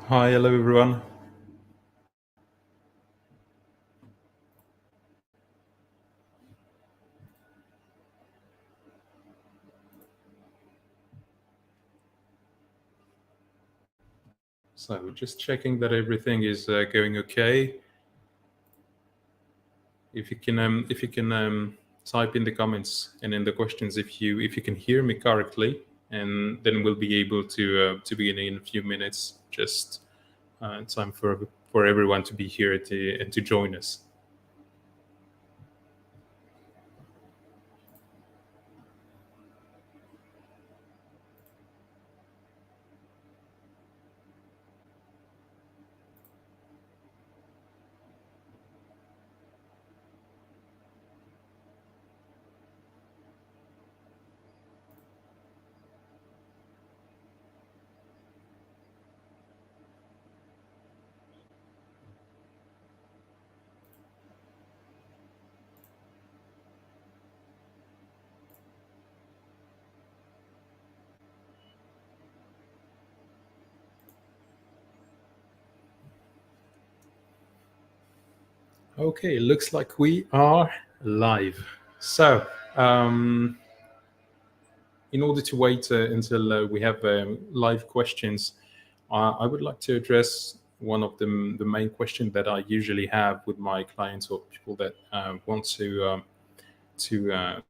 Hi, hello everyone. So just checking that everything is going okay. If you can type in the comments and in the questions if you can hear me correctly, and then we'll be able to begin in a few minutes. Just time for everyone to be here to join us. Okay, looks like we are live. So, um, in order to wait until we have live questions, I would like to address one of the main questions that I usually have with my clients or people that want to uh,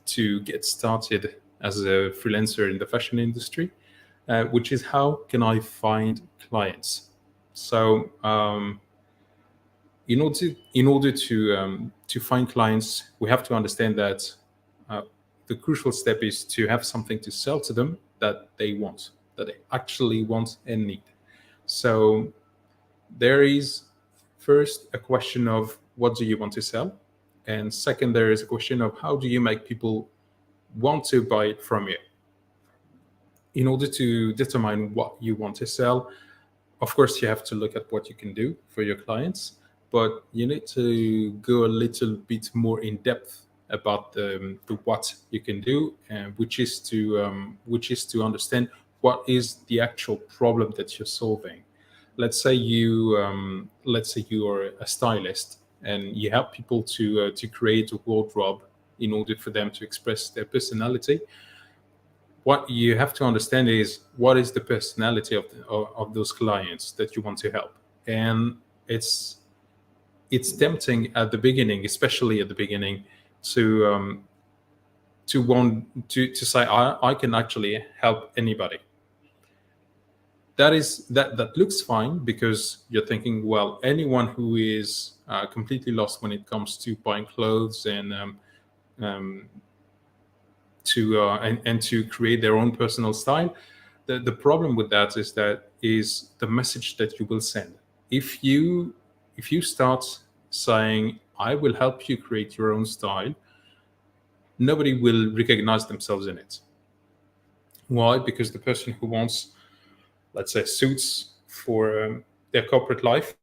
to get started as a freelancer in the fashion industry, which is how can I find clients? So, in order to find clients, we have to understand that uh, the crucial step is to have something to sell to them that they want, that they actually want and need. So there is first a question of what do you want to sell, and second there is a question of how do you make people want to buy it from you. In order to determine what you want to sell, of course you have to look at what you can do for your clients, but you need to go a little bit more in depth about the what you can do, and which is to understand what is the actual problem that you're solving. Let's say you are a stylist and you help people to create a wardrobe in order for them to express their personality. What you have to understand is what is the personality of those clients that you want to help. And it's tempting at the beginning, especially at the beginning, to want to say I can actually help anybody. That looks fine because you're thinking, well, anyone who is completely lost when it comes to buying clothes and um, and to create their own personal style. The problem with that is the message that you will send. If you start saying I will help you create your own style, nobody will recognize themselves in it. Why? Because the person who wants, let's say, suits for their corporate life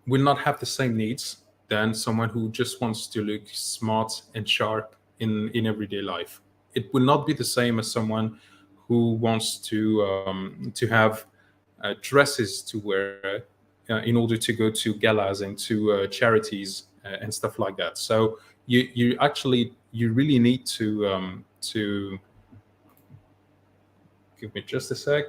will not have the same needs than someone who just wants to look smart and sharp in everyday life. It will not be the same as someone who wants to have dresses to wear in order to go to galas and to charities and stuff like that. So you really need to give me just a sec.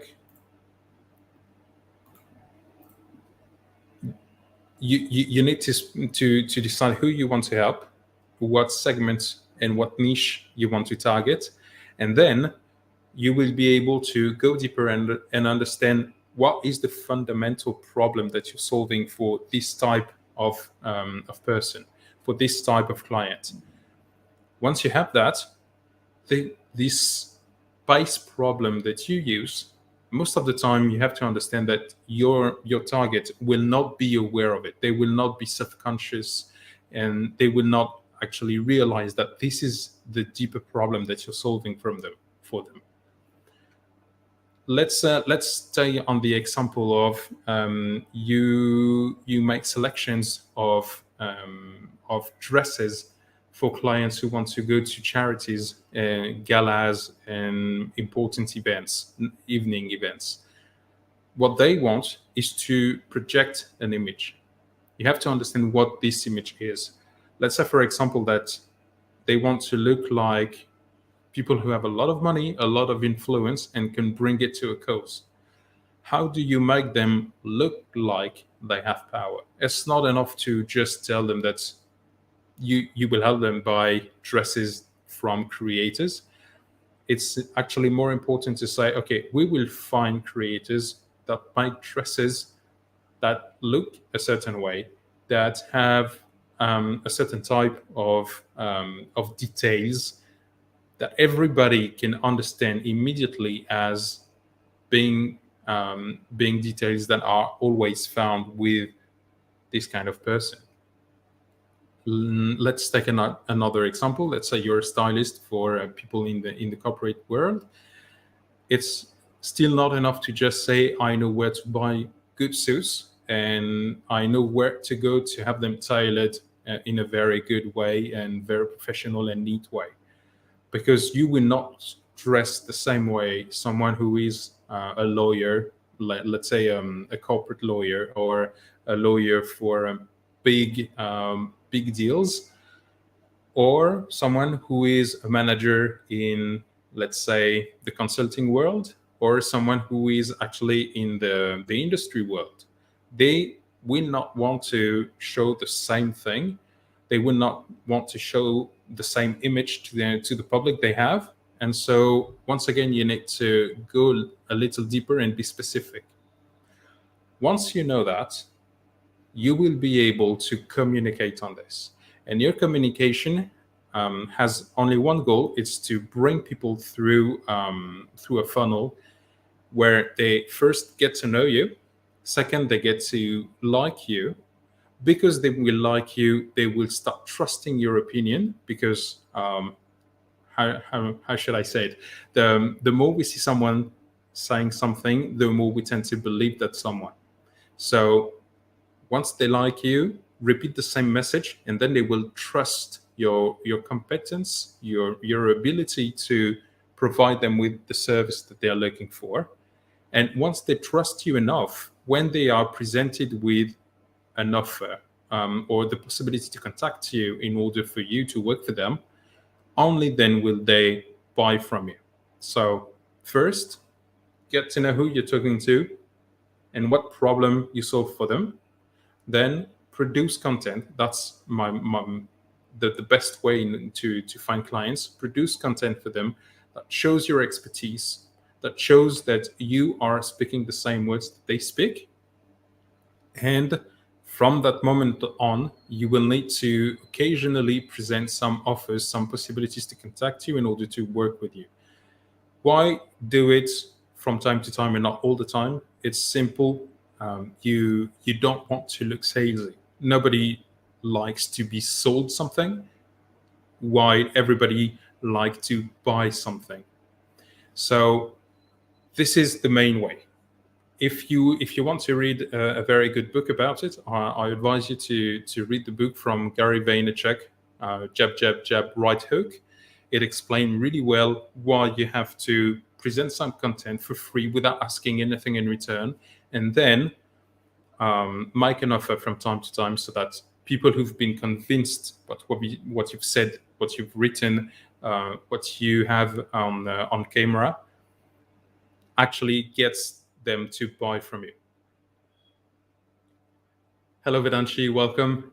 You need to decide who you want to help, what segment and what niche you want to target, and then you will be able to go deeper and understand what is the fundamental problem that you're solving for this type of person, for this type of client. Once you have that, this base problem that you use, most of the time you have to understand that your target will not be aware of it. They will not be self-conscious, and they will not actually realize that this is the deeper problem that you're solving from them for them. Let's stay on the example of you make selections of dresses for clients who want to go to charities, galas, and important events, evening events. What they want is to project an image. You have to understand what this image is. Let's say, for example, that they want to look like people who have a lot of money, a lot of influence, and can bring it to a cause. How do you make them look like they have power? It's not enough to just tell them that you will help them buy dresses from creators. It's actually more important to say, okay, we will find creators that make dresses that look a certain way, that have a certain type of details that everybody can understand immediately as being details that are always found with this kind of person. Let's take another example. Let's say you're a stylist for people in the corporate world. It's still not enough to just say I know where to buy good suits and I know where to go to have them tailored in a very good way and very professional and neat way, because you will not dress the same way someone who is a lawyer, let's say a corporate lawyer or a lawyer for big deals, or someone who is a manager in, let's say, the consulting world, or someone who is actually in the industry world. They will not want to show the same thing. They will not want to show the same image to the public they have. And so, once again, you need to go a little deeper and be specific. Once you know that, you will be able to communicate on this. And your communication has only one goal: it's to bring people through a funnel where they first get to know you, second they get to like you. Because they will like you, they will start trusting your opinion, because how should I say it? The more we see someone saying something, the more we tend to believe that someone. So once they like you, repeat the same message, and then they will trust your competence, your ability to provide them with the service that they are looking for. And once they trust you enough, when they are presented with an offer, or the possibility to contact you in order for you to work for them, only then will they buy from you. So first, get to know who you're talking to and what problem you solve for them. Then produce content. That's the best way to find clients. Produce content for them that shows your expertise, that shows that you are speaking the same words that they speak. And from that moment on, you will need to occasionally present some offers, some possibilities to contact you in order to work with you. Why do it from time to time and not all the time? It's simple. You don't want to look salesy. Nobody likes to be sold something, while everybody like to buy something. So this is the main way. If you want to read a very good book about it, I advise you to read the book from Gary Vaynerchuk, Jab Jab Jab Right Hook. It explains really well why you have to present some content for free without asking anything in return, and then make an offer from time to time, so that people who've been convinced what you've said, what you've written, what you have on camera, actually gets them to buy from you. Hello, Vedanshi. Welcome.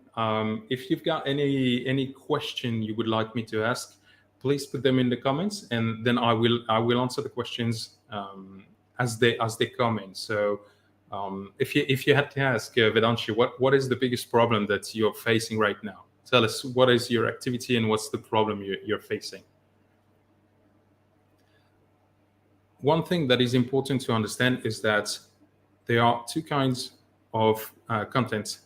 If you've got any question you would like me to ask, please put them in the comments, and then I will answer the questions as they come in. So, if you had to ask Vedanshi, what is the biggest problem that you're facing right now? Tell us, what is your activity and what's the problem you're facing? One thing that is important to understand is that there are two kinds of content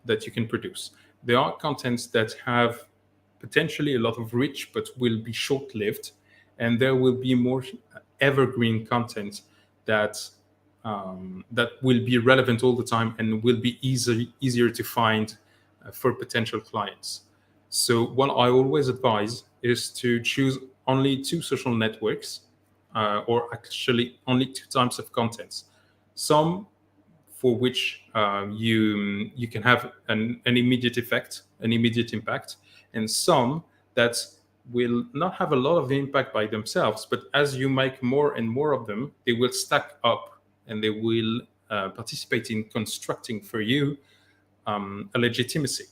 that you can produce. There are contents that have potentially a lot of reach but will be short-lived, and there will be more evergreen content that will be relevant all the time and will be easier to find for potential clients. So what I always advise is to choose only two social networks, or actually only two types of contents. Some for which you can have an immediate effect, an immediate impact, and some that will not have a lot of impact by themselves, but as you make more and more of them, they will stack up and they will participate in constructing for you a legitimacy,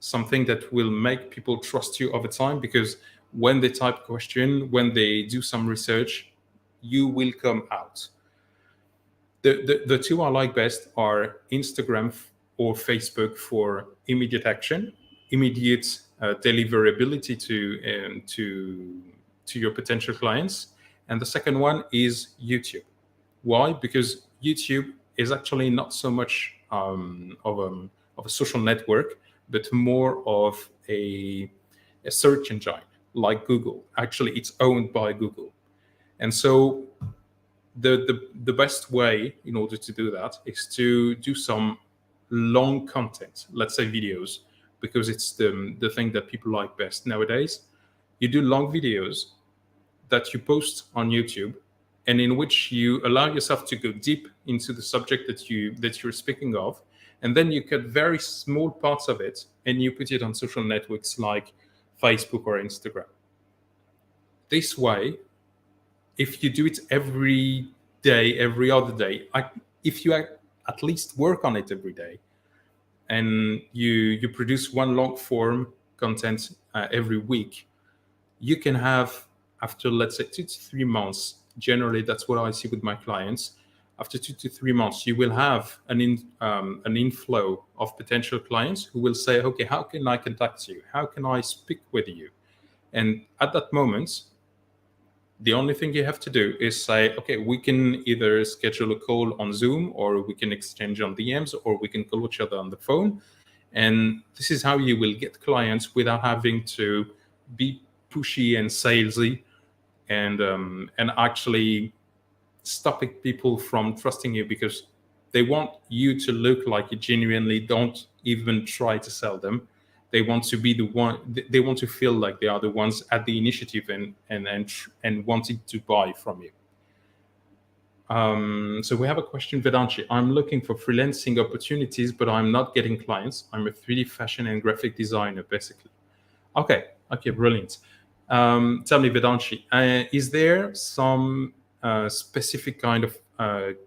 something that will make people trust you over time, because when they type question, when they do some research, you will come out. The two I like best are Instagram or Facebook for immediate action, immediate deliverability to your potential clients, and the second one is YouTube. Why? Because YouTube is actually not so much of a social network, but more of a search engine like Google. Actually, it's owned by Google, and so the best way in order to do that is to do some long content, let's say videos, because it's the thing that people like best nowadays. You do long videos that you post on YouTube, and in which you allow yourself to go deep into the subject that you're speaking of, and then you cut very small parts of it and you put it on social networks like Facebook or Instagram. This way, if you do it every day, every other day, if you at least work on it every day, and you produce one long form content every week, you can have, after let's say 2 to 3 months, generally that's what I see with my clients. After 2 to 3 months, you will have an inflow of potential clients who will say, okay, how can I contact you? How can I speak with you? And at that moment, the only thing you have to do is say, okay, we can either schedule a call on Zoom, or we can exchange on DMs, or we can call each other on the phone. And this is how you will get clients without having to be pushy and salesy, and actually stopping people from trusting you, because they want you to look like you genuinely don't even try to sell them. They want to be the one. They want to feel like they are the ones at the initiative and wanting to buy from you. So we have a question, Vedanshi. I'm looking for freelancing opportunities, but I'm not getting clients. I'm a 3D fashion and graphic designer, basically. Okay, brilliant. Tell me, Vedanshi, is there some specific kind of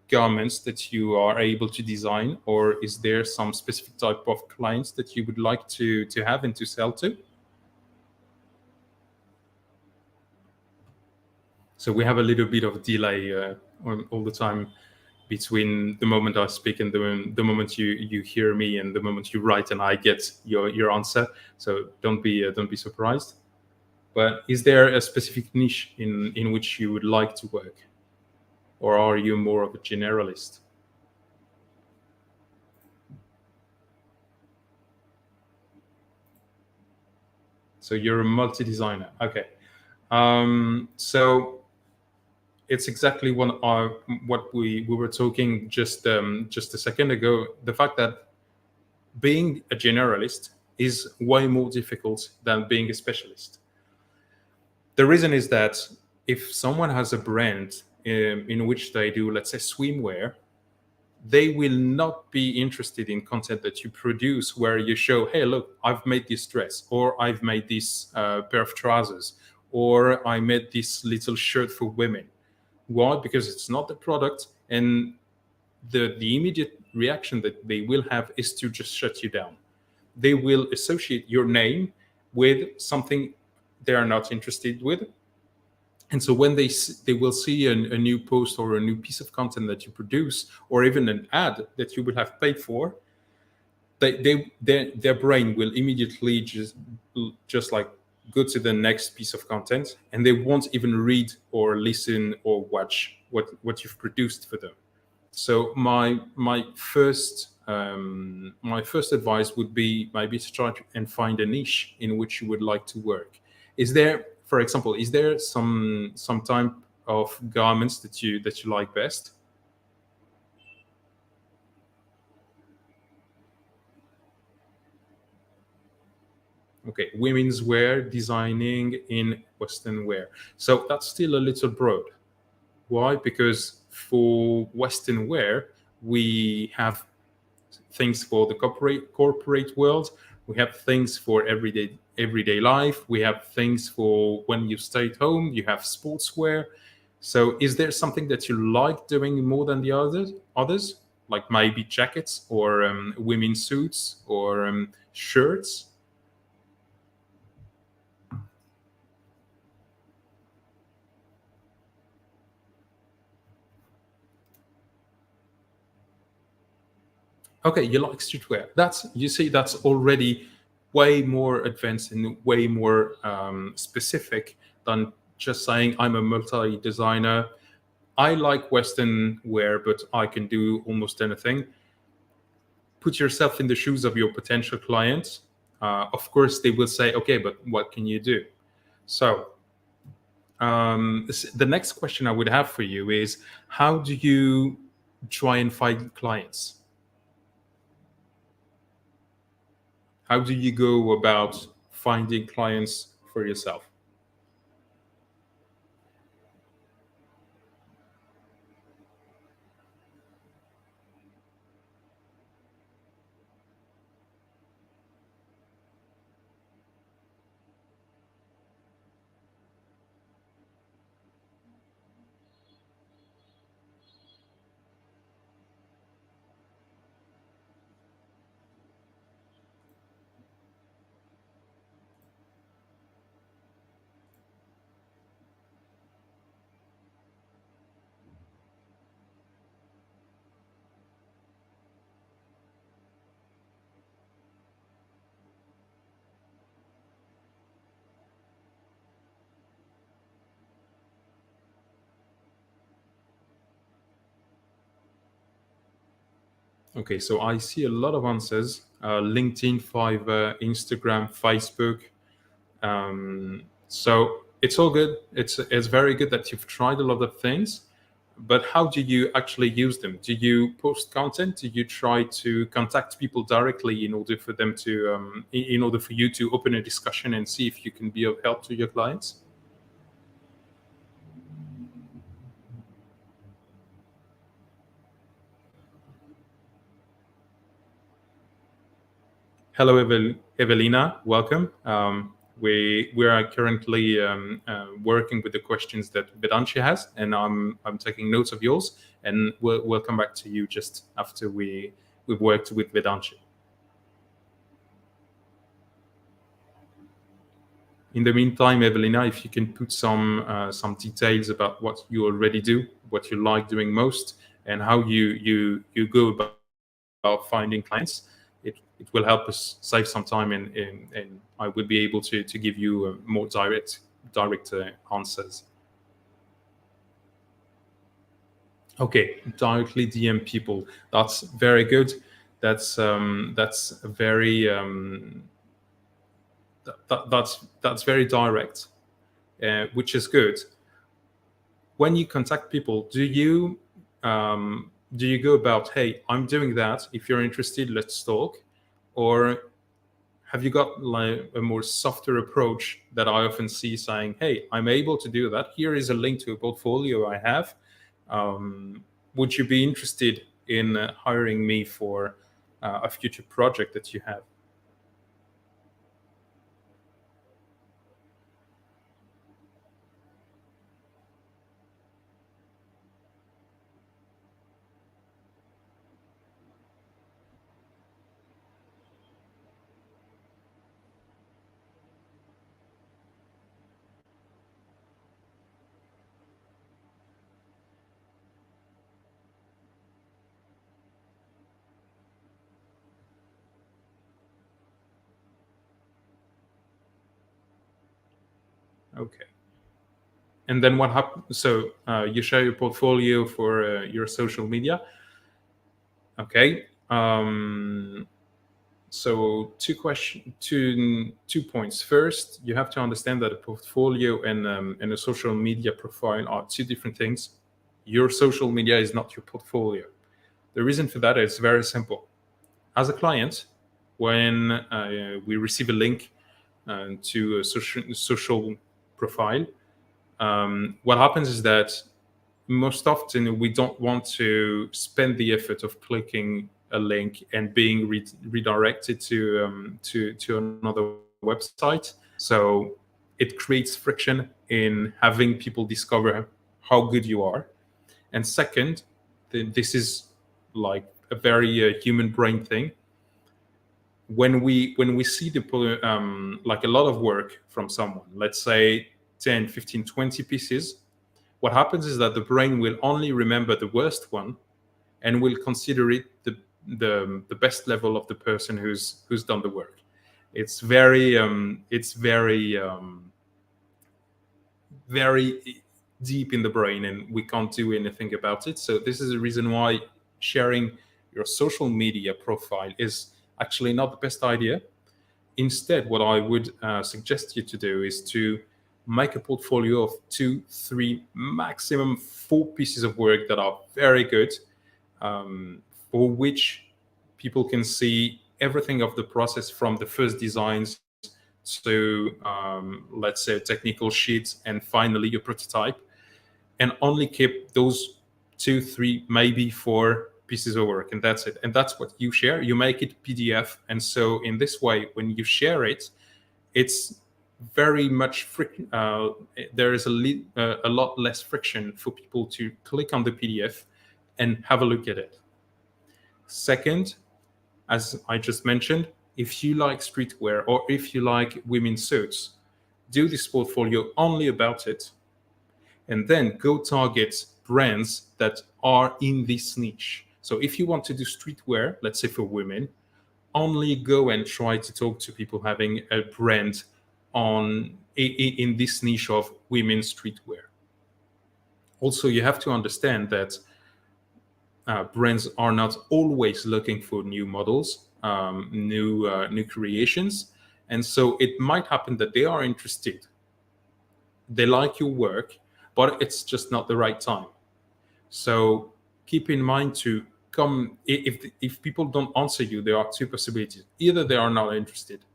garments that you are able to design, or is there some specific type of clients that you would like to have and to sell to? So we have a little bit of delay all the time between the moment I speak and the moment you hear me, and the moment you write and I get your answer. So don't be surprised. But is there a specific niche in which you would like to work, or are you more of a generalist? So you're a multi-designer. Okay. So it's exactly what we were talking just a second ago. The fact that being a generalist is way more difficult than being a specialist. The reason is that if someone has a brand in which they do, let's say, swimwear, they will not be interested in content that you produce where you show, hey, look, I've made this dress, or I've made this pair of trousers, or I made this little shirt for women. Why? Because it's not the product, and the immediate reaction that they will have is to just shut you down. They will associate your name with something they are not interested with, and so when they will see a new post or a new piece of content that you produce, or even an ad that you would have paid for, their brain will immediately just like go to the next piece of content, and they won't even read or listen or watch what you've produced for them. So my first advice would be maybe to try and find a niche in which you would like to work. Is there, for example, is there some type of garments that you like best? Okay, women's wear, designing in Western wear. So that's still a little broad. Why? Because for Western wear, we have things for the corporate world. We have things for everyday life. We have things for when you stay at home. You have sportswear. So, is there something that you like doing more than the others? Others, like maybe jackets or women's suits or shirts? Okay, you like streetwear. That's, you see, that's already way more advanced and way more specific than just saying I'm a multi designer. I like Western wear, but I can do almost anything. Put yourself in the shoes of your potential clients. Of course, they will say, okay, but what can you do? So, the next question I would have for you is, how do you try and find clients? How do you go about finding clients for yourself? Okay, so I see a lot of answers: LinkedIn, Fiverr, Instagram, Facebook. So it's all good. It's very good that you've tried a lot of things. But how do you actually use them? Do you post content? Do you try to contact people directly in order for them to, in order for you to open a discussion and see if you can be of help to your clients? Hello, Evelina. Welcome. We are currently working with the questions that Vedanshi has, and I'm taking notes of yours, and we'll come back to you just after we've worked with Vedanshi. In the meantime, Evelina, if you can put some details about what you already do, what you like doing most, and how you go about finding clients, it will help us save some time, and I will be able to give you more direct answers. Okay, directly DM people. That's very good. That's very that's very direct, which is good. When you contact people, do you go about, hey, I'm doing that. If you're interested, let's talk, or have you got like a more softer approach that I often see saying, hey, I'm able to do that. Here is a link to a portfolio I have. Would you be interested in hiring me for a future project that you have? Okay. And then what happens? So you share your portfolio for your social media. Okay. So two points. First, you have to understand that a portfolio and a social media profile are two different things. Your social media is not your portfolio. The reason for that is very simple. As a client, when we receive a link to a social profile, what happens is that most often we don't want to spend the effort of clicking a link and being redirected to another website. So it creates friction in having people discover how good you are. And second, this is like a very human brain thing. When we see like a lot of work from someone, let's say 10, 15, 20 pieces, what happens is that the brain will only remember the worst one and will consider it the best level of the person who's done the work. It's very deep in the brain, and we can't do anything about it. So this is the reason why sharing your social media profile is actually not the best idea. Instead, what I would suggest you to do is to make a portfolio of 2, 3, maximum 4 pieces of work that are very good, for which people can see everything of the process from the first designs to, let's say, technical sheets, and finally your prototype, and only keep those 2, 3, maybe 4 pieces of work, and that's it. And that's what you share. You make it PDF, and so in this way, when you share it, it's very much there is a lot less friction for people to click on the PDF and have a look at it. Second, as I just mentioned, if you like streetwear or if you like women's suits, do this portfolio only about it, and then go target brands that are in this niche. So if you want to do streetwear, let's say for women, only go and try to talk to people having a brand in this niche of women's streetwear. Also, you have to understand that brands are not always looking for new models, new creations, and so it might happen that they are interested, they like your work, but it's just not the right time. So keep in mind to come, if people don't answer you, there are two possibilities: either they are not interested,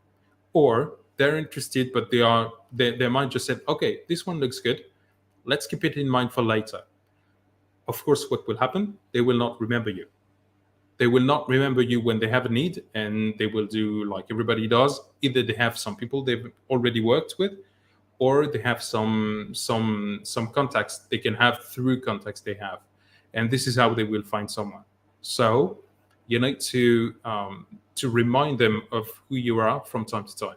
or they're interested but they might just say, okay, this one looks good, let's keep it in mind for later. Of course, what will happen? They will not remember you. They will not remember you when they have a need, and they will do like everybody does. Either they have some people they've already worked with, or they have some contacts they can have through contacts they have, and this is how they will find someone. So you need to remind them of who you are from time to time,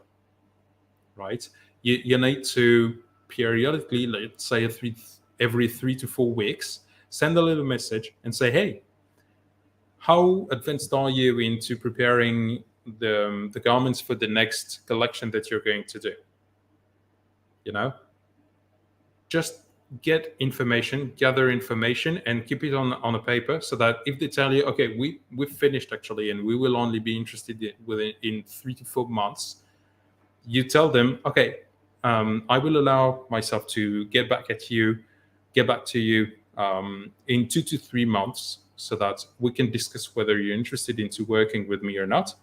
right? You need to periodically, let's say every 3 to 4 weeks, send a little message and say, hey, how advanced are you into preparing the garments for the next collection that you're going to do? You know, just gather information and keep it on a paper, so that if they tell you, okay, we've finished actually, and we will only be interested in 3 to 4 months, you tell them, okay, I will allow myself to get back to you in 2 to 3 months, so that we can discuss whether you're interested into working with me or not.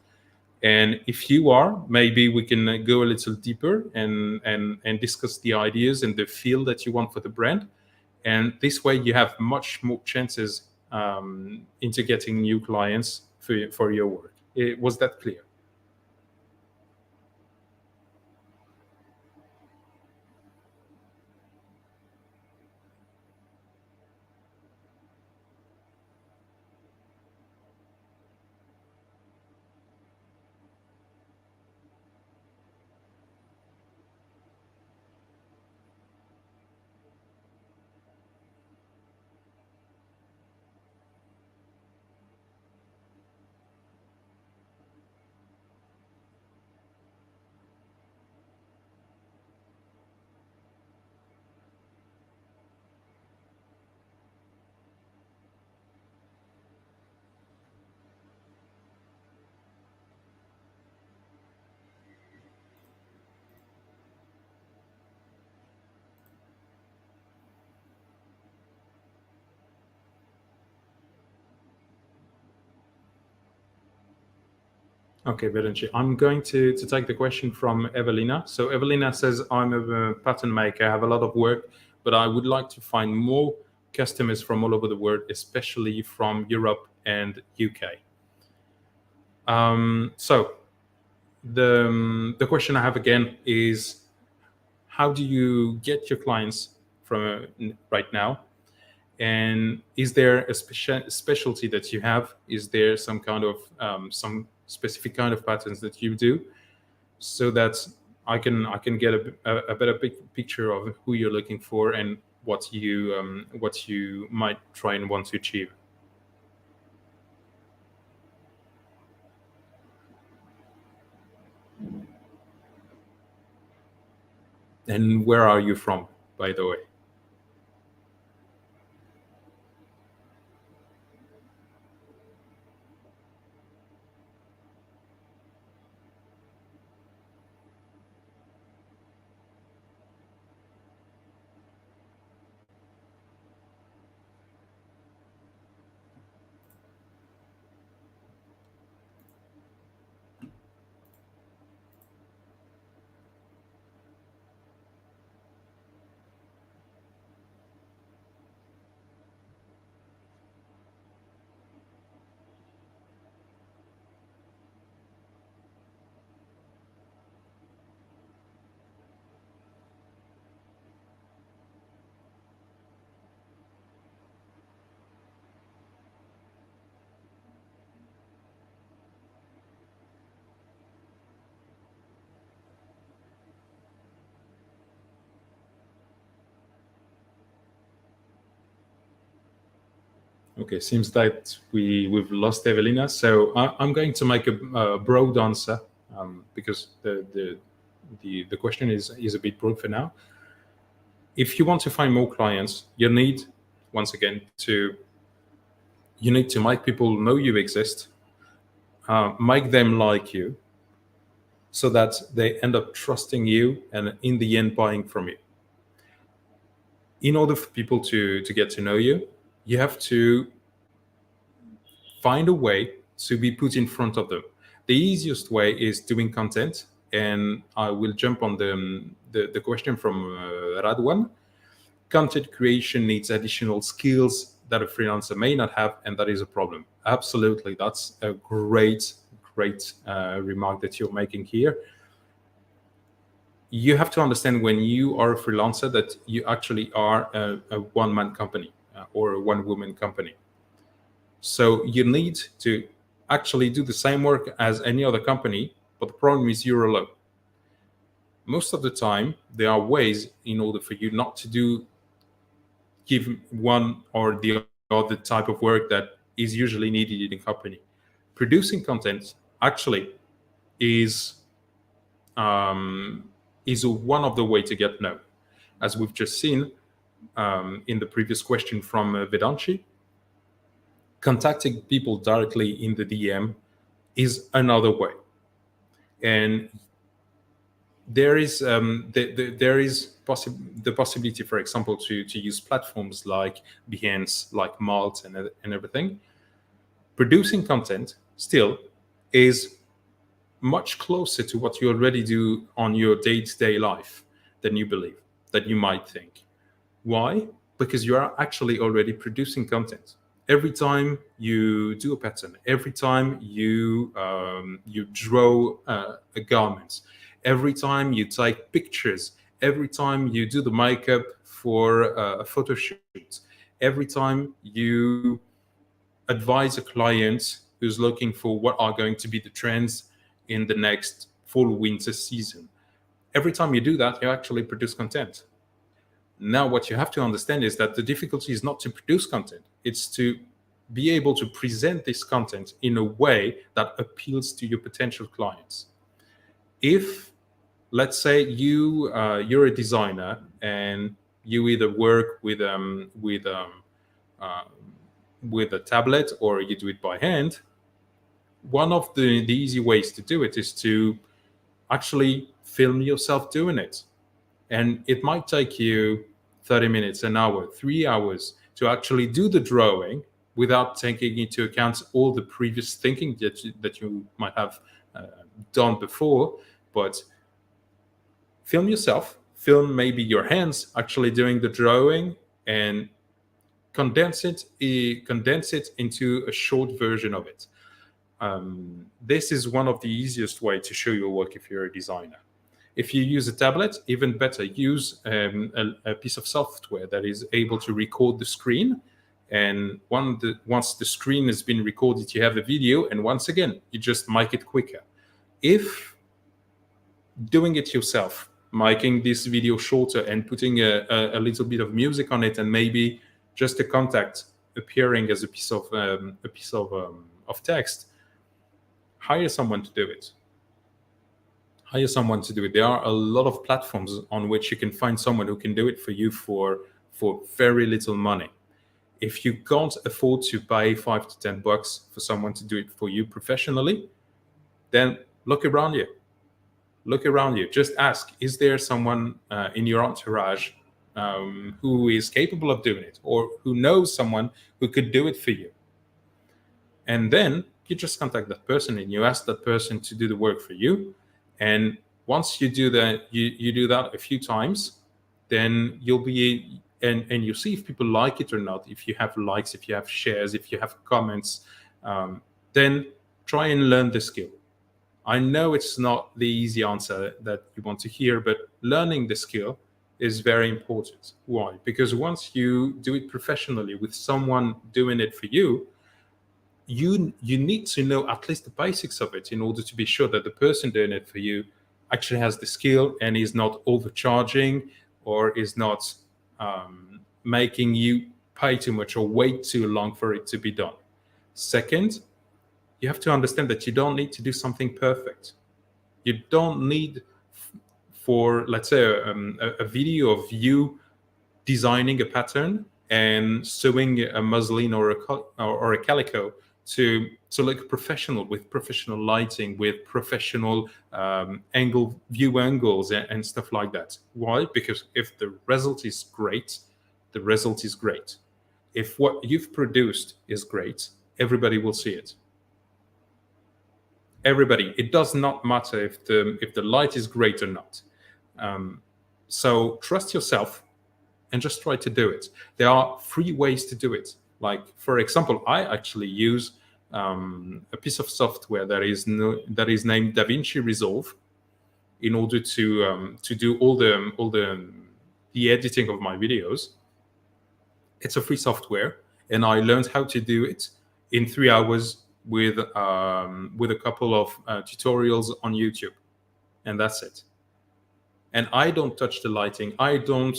And if you are, maybe we can go a little deeper and discuss the ideas and the feel that you want for the brand. And this way, you have much more chances into getting new clients for your work. Was that clear? Okay, Berenci. I'm going to take the question from Evelina. So Evelina says, I'm a pattern maker, I have a lot of work, but I would like to find more customers from all over the world, especially from Europe and UK. So the question I have again is, how do you get your clients from right now? And is there a specialty that you have? Is there some kind of some specific kind of patterns that you do, so that I can get a better picture of who you're looking for and what you might try and want to achieve. And where are you from, by the way? Okay, seems that we've lost Evelina. So I'm going to make a broad answer, because the question is a bit broad for now. If you want to find more clients, you need, once again, you need to make people know you exist, make them like you, so that they end up trusting you and in the end buying from you. In order for people to get to know you, you have to find a way to be put in front of them. The easiest way is doing content, and I will jump on the question from Radwan. Content creation needs additional skills that a freelancer may not have, and that is a problem. Absolutely, that's a great remark that you're making here. You have to understand, when you are a freelancer, that you actually are a one-man company, or a one-woman company. So you need to actually do the same work as any other company, but the problem is you're alone. Most of the time, there are ways in order for you not to give one or the other type of work that is usually needed in a company. Producing content actually is one of the way to get known, as we've just seen in the previous question from Vedanshi. Contacting people directly in the DM is another way, and there is the possibility, for example, to use platforms like Behance, like Malt, and everything. Producing content still is much closer to what you already do on your day-to-day life than you believe, that you might think. Why? Because you are actually already producing content. Every time you do a pattern, every time you draw a garment, every time you take pictures, every time you do the makeup for a photo shoot, every time you advise a client who's looking for what are going to be the trends in the next fall winter season, every time you do that, you actually produce content. Now, what you have to understand is that the difficulty is not to produce content, it's to be able to present this content in a way that appeals to your potential clients. If, let's say, you're a designer and you either work with a tablet or you do it by hand, one of the easy ways to do it is to actually film yourself doing it. And it might take you 30 minutes, an hour, 3 hours to actually do the drawing without taking into account all the previous thinking that you might have done before. But film yourself, film maybe your hands actually doing the drawing, and condense it into a short version of it. This is one of the easiest way to show your work if you're a designer. If you use a tablet, even better, use a piece of software that is able to record the screen. And once the screen has been recorded, you have a video. And once again, you just make it quicker. If doing it yourself, making this video shorter and putting a little bit of music on it, and maybe just a contact appearing as a piece of text, hire someone to do it. Hire someone to do it. There are a lot of platforms on which you can find someone who can do it for you for very little money. If you can't afford to pay $5 to $10 for someone to do it for you professionally, then look around you. Look around you. Just ask, is there someone in your entourage who is capable of doing it, or who knows someone who could do it for you? And then you just contact that person and you ask that person to do the work for you. And once you do that, you do that a few times, then you'll be, and you see if people like it or not. If you have likes, if you have shares, if you have comments, then try and learn the skill. I know it's not the easy answer that you want to hear, but learning the skill is very important. Why? Because once you do it professionally with someone doing it for you, you need to know at least the basics of it in order to be sure that the person doing it for you actually has the skill and is not overcharging, or is not making you pay too much or wait too long for it to be done. Second, you have to understand that you don't need to do something perfect. You don't need, for, let's say, a video of you designing a pattern and sewing a muslin or a calico to look professional, with professional lighting, with professional view angles and stuff like that. Why? Because if the result is great, the result is great. If what you've produced is great, everybody will see it. Everybody. It does not matter if the light is great or not. So trust yourself and just try to do it. There are free ways to do it. Like, for example, I actually use a piece of software that is named DaVinci Resolve in order to do all the editing of my videos. It's a free software, and I learned how to do it in 3 hours with a couple of tutorials on YouTube, and that's it. And I don't touch the lighting. I don't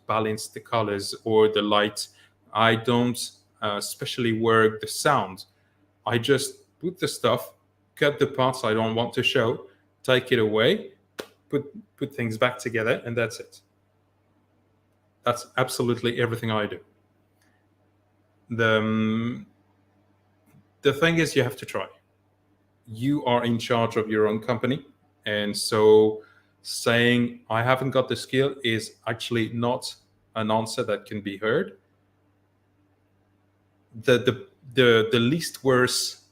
balance the colors or the light. I don't especially work the sound. I just put the stuff, cut the parts I don't want to show, take it away, put things back together, and that's it. That's absolutely everything I do. The thing is, you have to try. You are in charge of your own company. And so saying I haven't got the skill is actually not an answer that can be heard. The least worse,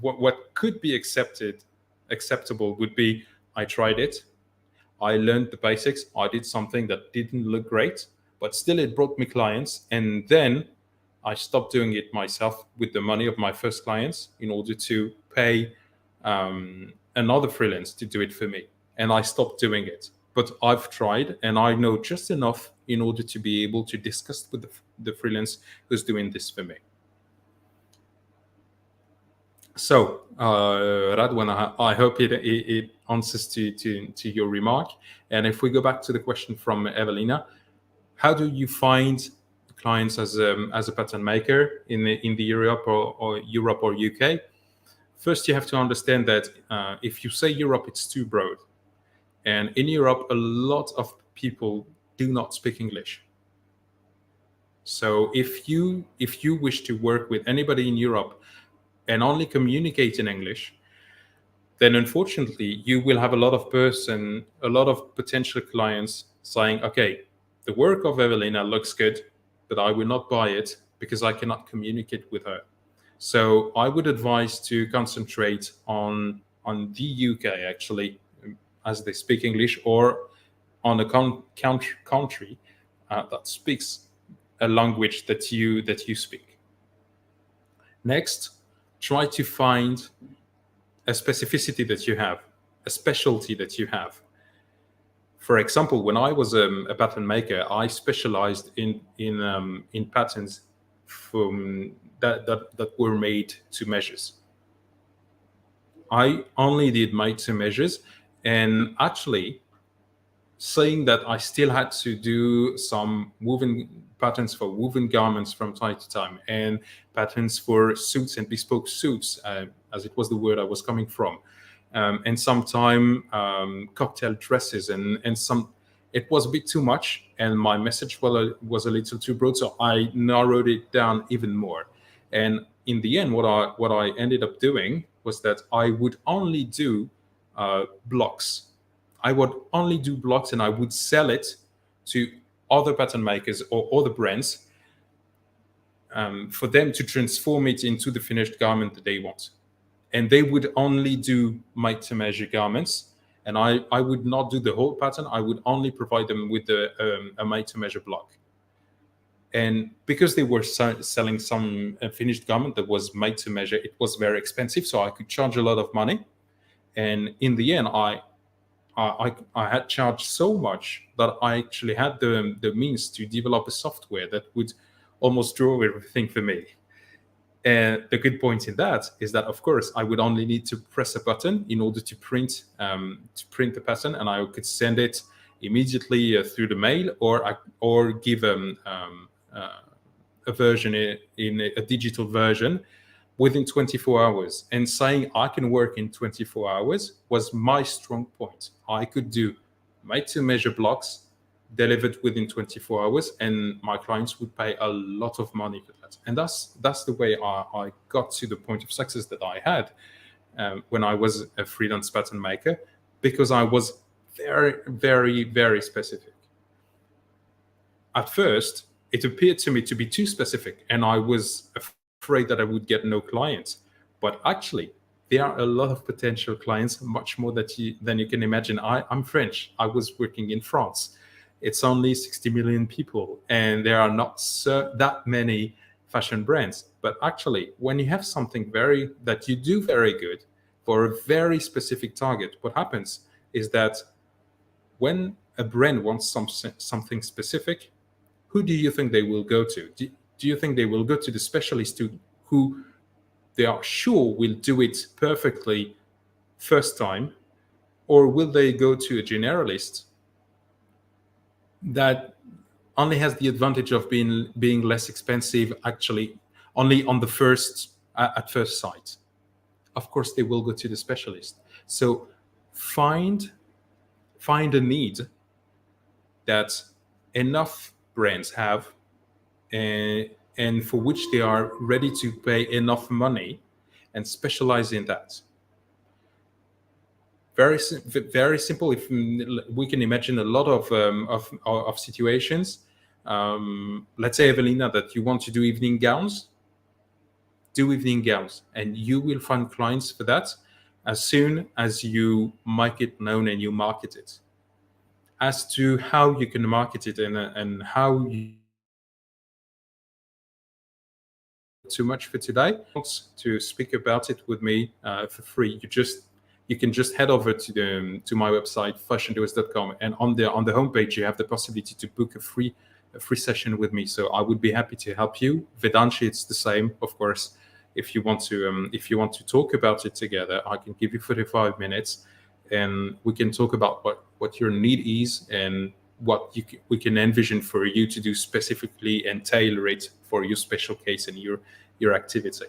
what could be acceptable would be, I tried it, I learned the basics, I did something that didn't look great, but still it brought me clients, and then I stopped doing it myself with the money of my first clients in order to pay another freelance to do it for me. And I stopped doing it. But I've tried, and I know just enough in order to be able to discuss with the freelance who's doing this for me. So, Radwan, I hope it answers to your remark. And if we go back to the question from Evelina, how do you find clients as a pattern maker in the Europe or UK? First, you have to understand that if you say Europe, it's too broad. And in Europe, a lot of people do not speak English. So if you wish to work with anybody in Europe and only communicate in English, then unfortunately you will have a lot of potential clients saying, okay, the work of Evelina looks good, but I will not buy it because I cannot communicate with her. So I would advise to concentrate on the UK, actually, as they speak English, or on a country that speaks a language that you speak. Next, try to find a specificity that you have, a specialty that you have. For example, when I was a pattern maker, I specialized in patterns that were made to measures. I only did made to measures, and actually, saying that I still had to do some woven patterns for woven garments from time to time, and patterns for suits and bespoke suits, as it was the word I was coming from, and sometime cocktail dresses, and some. It was a bit too much, and my message was a little too broad, so I narrowed it down even more. And in the end, what I ended up doing was that I would only do blocks. I would only do blocks, and I would sell it to other pattern makers or other brands, for them to transform it into the finished garment that they want. And they would only do made to measure garments. And I would not do the whole pattern. I would only provide them with a made to measure block. And because they were selling some finished garment that was made to measure, it was very expensive. So I could charge a lot of money. And in the end, I had charged so much that I actually had the means to develop a software that would almost draw everything for me. And the good point in that is that, of course, I would only need to press a button in order to print the pattern, and I could send it immediately through the mail, or give a version in a digital version within 24 hours. And saying I can work in 24 hours was my strong point. I could do made to measure blocks delivered within 24 hours, and my clients would pay a lot of money for that. And that's the way I got to the point of success that I had when I was a freelance pattern maker, because I was very, very, very specific. At first, it appeared to me to be too specific, and I was afraid that I would get no clients. But actually, there are a lot of potential clients, much more than you can imagine. I'm French. I was working in France. It's only 60 million people, and there are not that many fashion brands. But actually, when you have something that you do very good for a very specific target, what happens is that when a brand wants something specific, who do you think they will go to? Do you think they will go to the specialist who they are sure will do it perfectly first time, or will they go to a generalist that only has the advantage of being less expensive, actually only on the at first sight? Of course, they will go to the specialist. So find a need that enough brands have, and for which they are ready to pay enough money, and specialize in that. Very simple. If we can imagine a lot of situations, let's say, Evelina, that you want to do evening gowns, and you will find clients for that as soon as you make it known and you market it. As to how you can market it and how you too much for today. To speak about it with me for free, you can just head over to my website, fashiondoers.com, and on the homepage you have the possibility to book a free session with me. So I would be happy to help you. Vedanshi, it's the same, of course. If you want to talk about it together, I can give you 45 minutes, and we can talk about what your need is and what we can envision for you to do specifically and tailor it for your special case and your activity.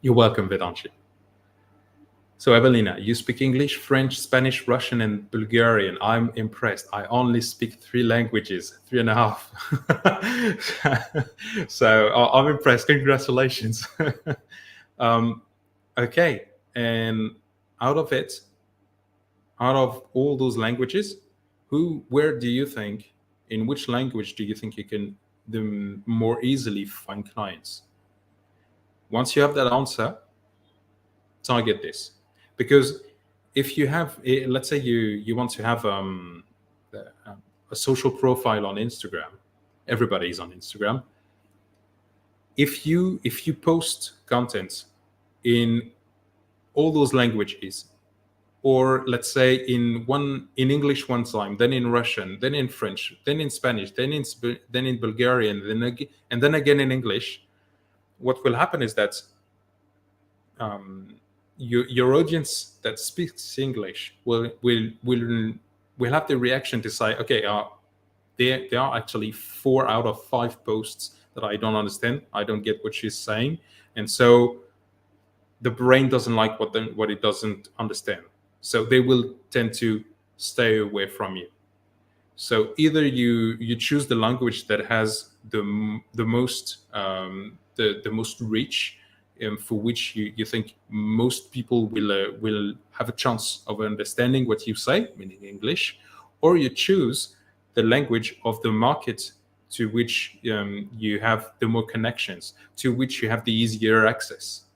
You're welcome, Vedanshi. So, Evelina, you speak English, French, Spanish, Russian, and Bulgarian. I'm impressed. I only speak 3 languages, 3.5. So I'm impressed. Congratulations. Okay. And out of all those languages, in which language do you think you can more easily find clients? Once you have that answer, target this. Because if you have, let's say you want to have a social profile on Instagram, everybody's on Instagram. If you post content in all those languages, or let's say in English one time, then in Russian, then in French, then in Spanish, then in Bulgarian, and then again in English, what will happen is that your audience that speaks English will have the reaction to say, okay, there are actually 4 out of 5 posts that I don't understand. I don't get what she's saying, and so the brain doesn't like what it doesn't understand. So they will tend to stay away from you. So either you choose the language that has the most reach, for which you think most people will have a chance of understanding what you say, meaning English, or you choose the language of the market to which you have the more connections, to which you have the easier access.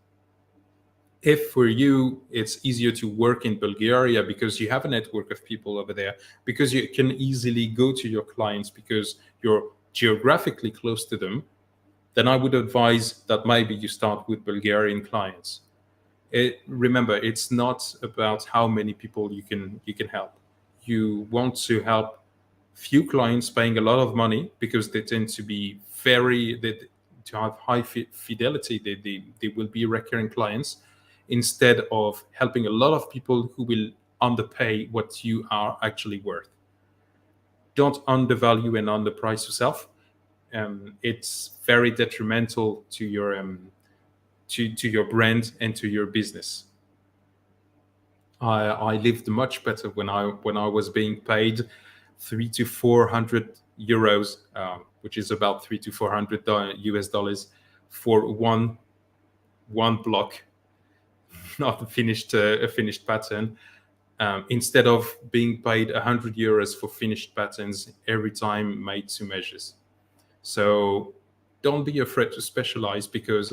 If for you it's easier to work in Bulgaria because you have a network of people over there, because you can easily go to your clients because you're geographically close to them, then I would advise that maybe you start with Bulgarian clients. Remember, it's not about how many people you can help. You want to help few clients paying a lot of money because they tend to be to have high fidelity. They will be recurring clients, instead of helping a lot of people who will underpay what you are actually worth. Don't undervalue and underprice yourself. It's very detrimental to your brand and to your business. I lived much better when I was being paid 300 to 400 euros, which is about 300 to 400 US dollars for one block, not a finished pattern, instead of being paid 100 euros for finished patterns every time made to measures. So don't be afraid to specialize, because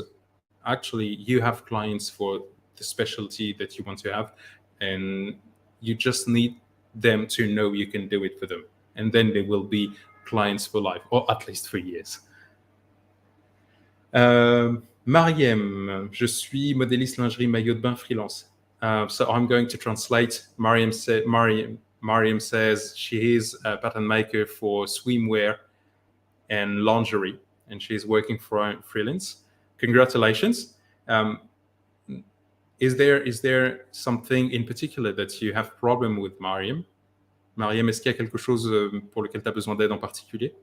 actually you have clients for the specialty that you want to have, and you just need them to know you can do it for them. And then they will be clients for life, or at least for years. Mariem, je suis modéliste lingerie maillot de bain freelance. So I'm going to translate. Mariam says she is a pattern maker for swimwear and lingerie, and she's working for freelance. Congratulations. Is there something in particular that you have problem with, Mariam? Mariam, est-ce qu'il y a quelque chose pour lequel tu as besoin d'aide en particulier?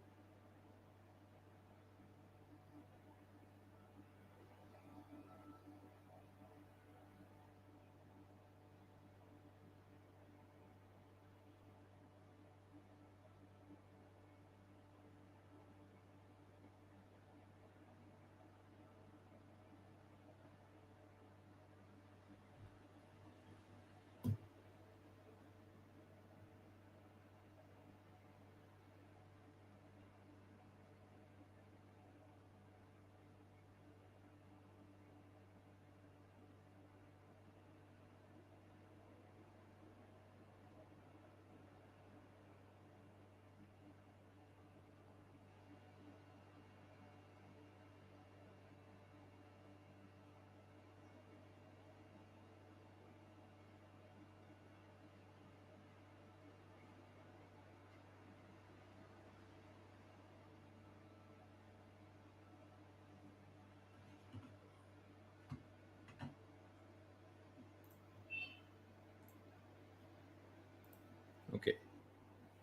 Okay.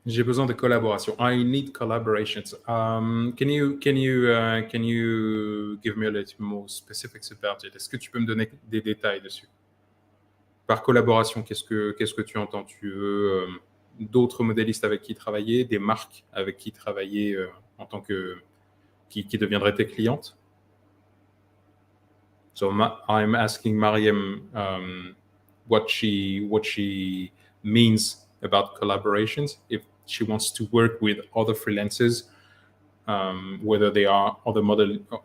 J'ai besoin de collaboration. I need collaborations. Can you give me a little more specifics about it? Est-ce que tu peux me donner des détails dessus? Par collaboration, qu'est-ce que tu entends? Tu veux d'autres modélistes avec qui travailler, des marques avec qui travailler en tant que qui deviendraient tes clientes? So I'm asking Mariam what she means about collaborations. If she wants to work with other freelancers, whether they are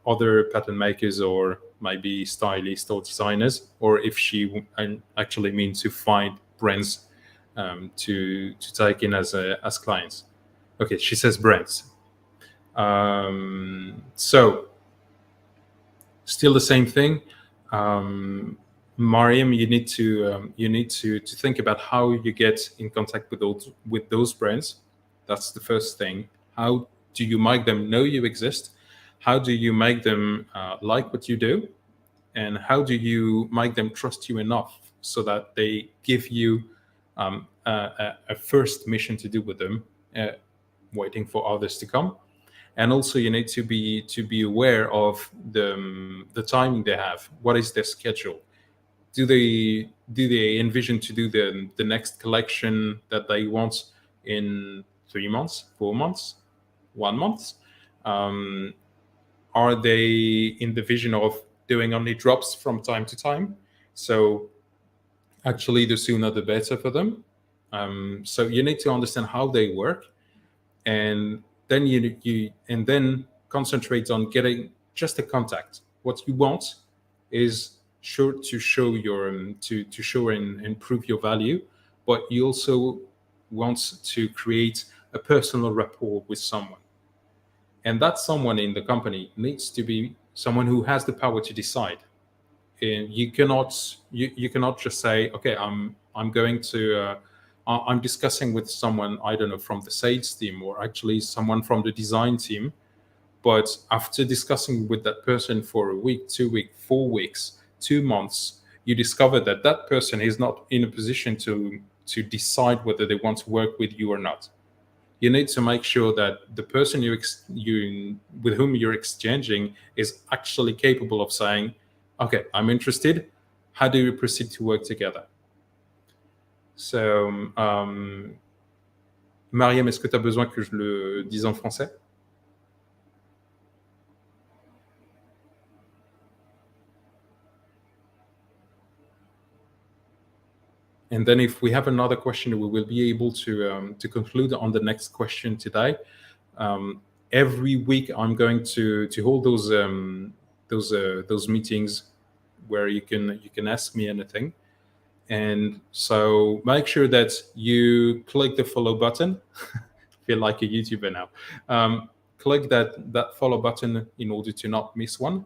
other pattern makers or maybe stylists or designers, or if she actually means to find brands to take in as clients. Okay, she says brands. So still the same thing. Mariam, you need to think about how you get in contact with those brands. That's the first thing. How do you make them know you exist? How do you make them like what you do? And how do you make them trust you enough so that they give you a first mission to do with them, waiting for others to come? And also you need to be aware of the timing they have. What is their schedule? Do they envision to do the next collection that they want in 3 months, 4 months, 1 month? um, are they in the vision of doing only drops from time to time? So actually the sooner the better for them. So you need to understand how they work, and then you concentrate on getting just a contact. What you want is sure to show your to show and prove your value, but you also want to create a personal rapport with someone, and that someone in the company needs to be someone who has the power to decide. And you cannot just say, okay, I'm going to I'm discussing with someone, I don't know, from the sales team or actually someone from the design team, but after discussing with that person for a week, 2 weeks, 4 weeks, 2 months, you discover that that person is not in a position to decide whether they want to work with you or not. You need to make sure that the person you with whom you're exchanging is actually capable of saying, "Okay, I'm interested. How do we proceed to work together?" So, Mariam, est-ce que tu as besoin que je le dise en français? And then, if we have another question, we will be able to conclude on the next question today. Um, every week, I'm going to hold those meetings where you can ask me anything. And so make sure that you click the follow button. Feel like a YouTuber now. Click that follow button in order to not miss one,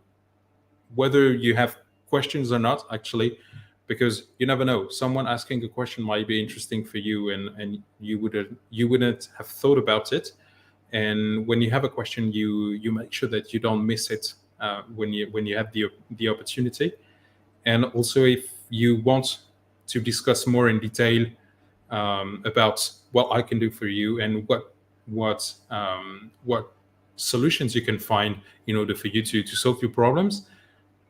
whether you have questions or not, actually, because you never know. Someone asking a question might be interesting for you, and you wouldn't have thought about it. And when you have a question, you make sure that you don't miss it when you have the opportunity. And also, if you want to discuss more in detail about what I can do for you and what solutions you can find in order for you to solve your problems,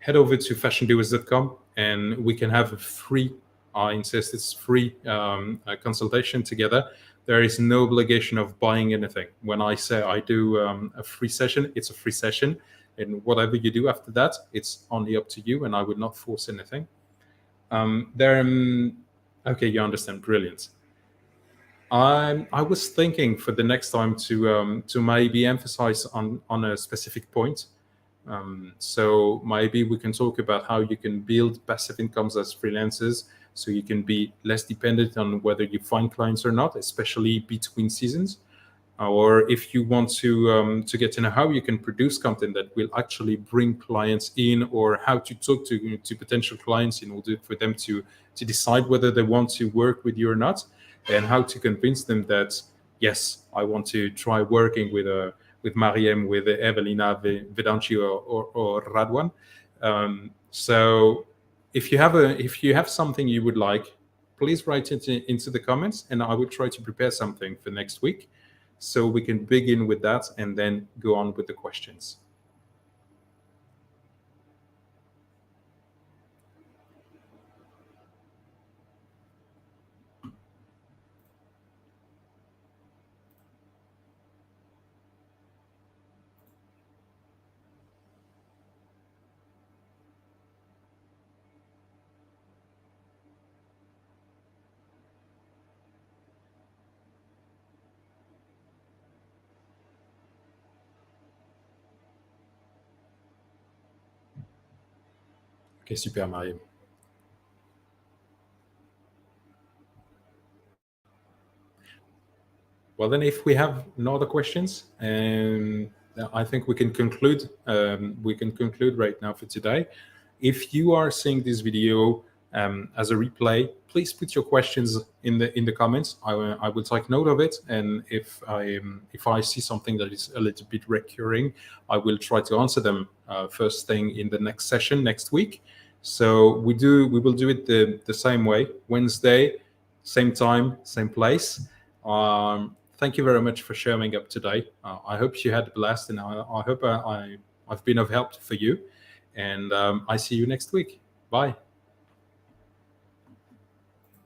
head over to fashiondoers.com and we can have a free, I insist, it's free consultation together. There is no obligation of buying anything. When I say I do a free session, it's a free session. And whatever you do after that, it's only up to you, and I would not force anything. There, okay, you understand. Brilliant. I was thinking for the next time to maybe emphasize on a specific point. So maybe we can talk about how you can build passive incomes as freelancers, so you can be less dependent on whether you find clients or not, especially between seasons. Or if you want to get to know how you can produce content that will actually bring clients in, or how to talk to potential clients in order for them to decide whether they want to work with you or not, and how to convince them that yes, I want to try working with Mariem, with Evelina, Vedanchi, or Radwan. So if you have something you would like, please write it into the comments, and I will try to prepare something for next week, so we can begin with that and then go on with the questions. Ok, super, Marie. Well, then, if we have no other questions, I think we can conclude. We can conclude right now for today. If you are seeing this video as a replay, please put your questions in the comments. I will take note of it, and if I see something that is a little bit recurring, I will try to answer them first thing in the next session next week. So we will do it the same way, Wednesday, same time, same place. Thank you very much for showing up today. I hope you had a blast, and I hope I've been of help for you. And I see you next week. Bye.